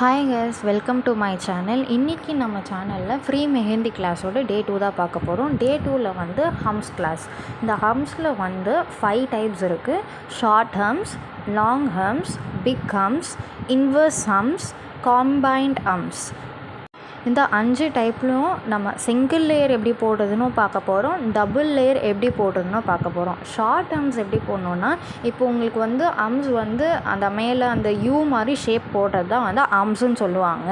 Hi guys, welcome to my channel. இன்றைக்கி நம்ம சேனலில் ஃப்ரீ மெஹந்தி கிளாஸோட டே 2 தான் பார்க்க போகிறோம். டே 2ல் வந்து ஹம்ஸ் கிளாஸ். இந்த ஹம்ஸில் வந்து 5 டைப்ஸ் இருக்குது. Short humps, long humps, big humps, inverse humps, combined humps. இந்த 5 டைப்லையும் நம்ம சிங்கிள் லேயர் எப்படி போடுறதுன்னு பார்க்க போகிறோம், டபுள் லேயர் எப்படி போடுறதுன்னு பார்க்க போகிறோம். ஷார்ட் ஹம்ஸ் எப்படி போடணுன்னா, இப்போ உங்களுக்கு வந்து ஹம்ஸ் வந்து அந்த மேலே அந்த யூ மாதிரி ஷேப் போடுறது தான் வந்து ஹம்ஸுன்னு சொல்லுவாங்க.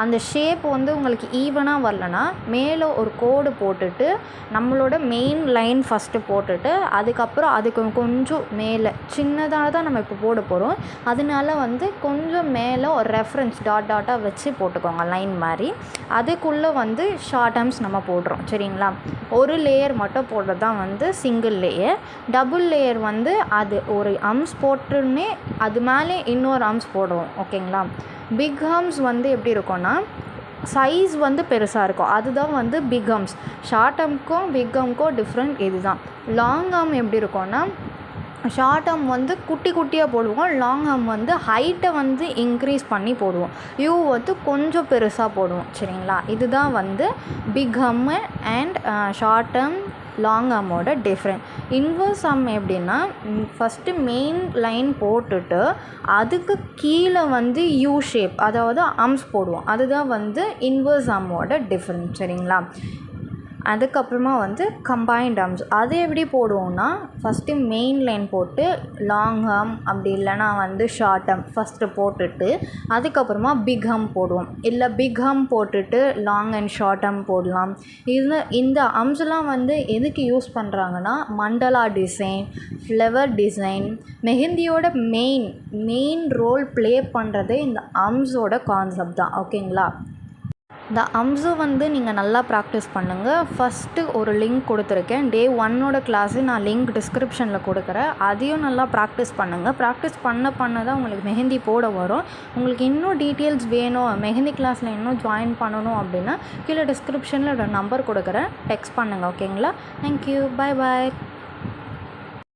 அந்த ஷேப் வந்து உங்களுக்கு ஈவனாக வரலன்னா மேலே ஒரு கோடு போட்டுட்டு நம்மளோட மெயின் லைன் ஃபஸ்ட்டு போட்டுட்டு அதுக்கப்புறம் அதுக்கு கொஞ்சம் மேலே சின்னதாக தான் நம்ம இப்போ போட போகிறோம். அதனால வந்து கொஞ்சம் மேலே ஒரு ரெஃபரன்ஸ் டாட்டாக வச்சு போட்டுக்கோங்க லைன் மாதிரி. அதுக்குள்ளே வந்து ஷார்ட் ஹம்ஸ் நம்ம போடுறோம், சரிங்களா? ஒரு லேயர் மட்டும் போடுறது தான் வந்து சிங்கிள் லேயர். டபுள் லேயர் வந்து அது ஒரு ஹம்ஸ் போட்டுன்னே அது மேலே இன்னொரு ஹம்ஸ் போடுவோம், ஓகேங்களா? பிக் ஹம்ஸ் வந்து எப்படி இருக்கும்னா சைஸ் வந்து பெருசாக இருக்கும், அதுதான் வந்து பிக் ஹம்ஸ். ஷார்ட் ஹம்க்கும் பிக் ஹம்க்கும் டிஃப்ரெண்ட் இதுதான். லாங் ஹம் எப்படி இருக்கும்னா ஷார்ட் ஹம் வந்து குட்டி குட்டியாக போடுவோம், லாங் ஹம் வந்து ஹைட்டை வந்து இன்க்ரீஸ் பண்ணி போடுவோம், யூ வந்து கொஞ்சம் பெருசாக போடுவோம், சரிங்களா? இதுதான் வந்து big hump and short hump long ஹம்மோட டிஃப்ரெண்ட். இன்வர்ஸ் ஹம் எப்படின்னா ஃபஸ்ட்டு மெயின் லைன் போட்டுட்டு அதுக்கு கீழே வந்து யூ ஷேப் அதாவது ஹம்ஸ் போடுவோம், அதுதான் வந்து இன்வர்ஸ் ஹம்மோட டிஃப்ரெண்ட், சரிங்களா? அதுக்கப்புறமா வந்து கம்பைன்ட் ஹம்ஸ். அது எப்படி போடுவோம்னா ஃபஸ்ட்டு மெயின் லைன் போட்டு லாங் ஹம் அப்படி இல்லைனா வந்து ஷார்ட் ஹம் ஃபஸ்ட்டு போட்டுட்டு அதுக்கப்புறமா பிக் ஹம் போடுவோம், இல்லை பிக் ஹம் போட்டுட்டு லாங் அண்ட் ஷார்ட் ஹம் போடலாம். இந்த ஹம்ஸ்லாம் வந்து எதுக்கு யூஸ் பண்ணுறாங்கன்னா மண்டலா டிசைன், ஃப்ளவர் டிசைன், மெஹந்தியோட மெயின் ரோல் ப்ளே பண்ணுறதே இந்த ஹம்ஸோட கான்செப்ட் தான், ஓகேங்களா? இந்த ஹம்ஸை வந்து நீங்கள் நல்லா ப்ராக்டிஸ் பண்ணுங்கள். ஃபஸ்ட்டு ஒரு லிங்க் கொடுத்துருக்கேன், டே 1ஓட கிளாஸு நான் லிங்க் டிஸ்கிரிப்ஷனில் கொடுக்குறேன், அதையும் நல்லா ப்ராக்டிஸ் பண்ணுங்கள். ப்ராக்டிஸ் பண்ண தான் உங்களுக்கு மெஹந்தி போட வரும். உங்களுக்கு இன்னும் டீட்டெயில்ஸ் வேணும், மெஹந்தி கிளாஸில் இன்னும் ஜாயின் பண்ணணும் அப்படின்னா கீழே டிஸ்கிரிப்ஷனில் ஒரு நம்பர் கொடுக்குறேன், டெக்ஸ்ட் பண்ணுங்கள், ஓகேங்களா? தேங்க்யூ, பாய் பாய்.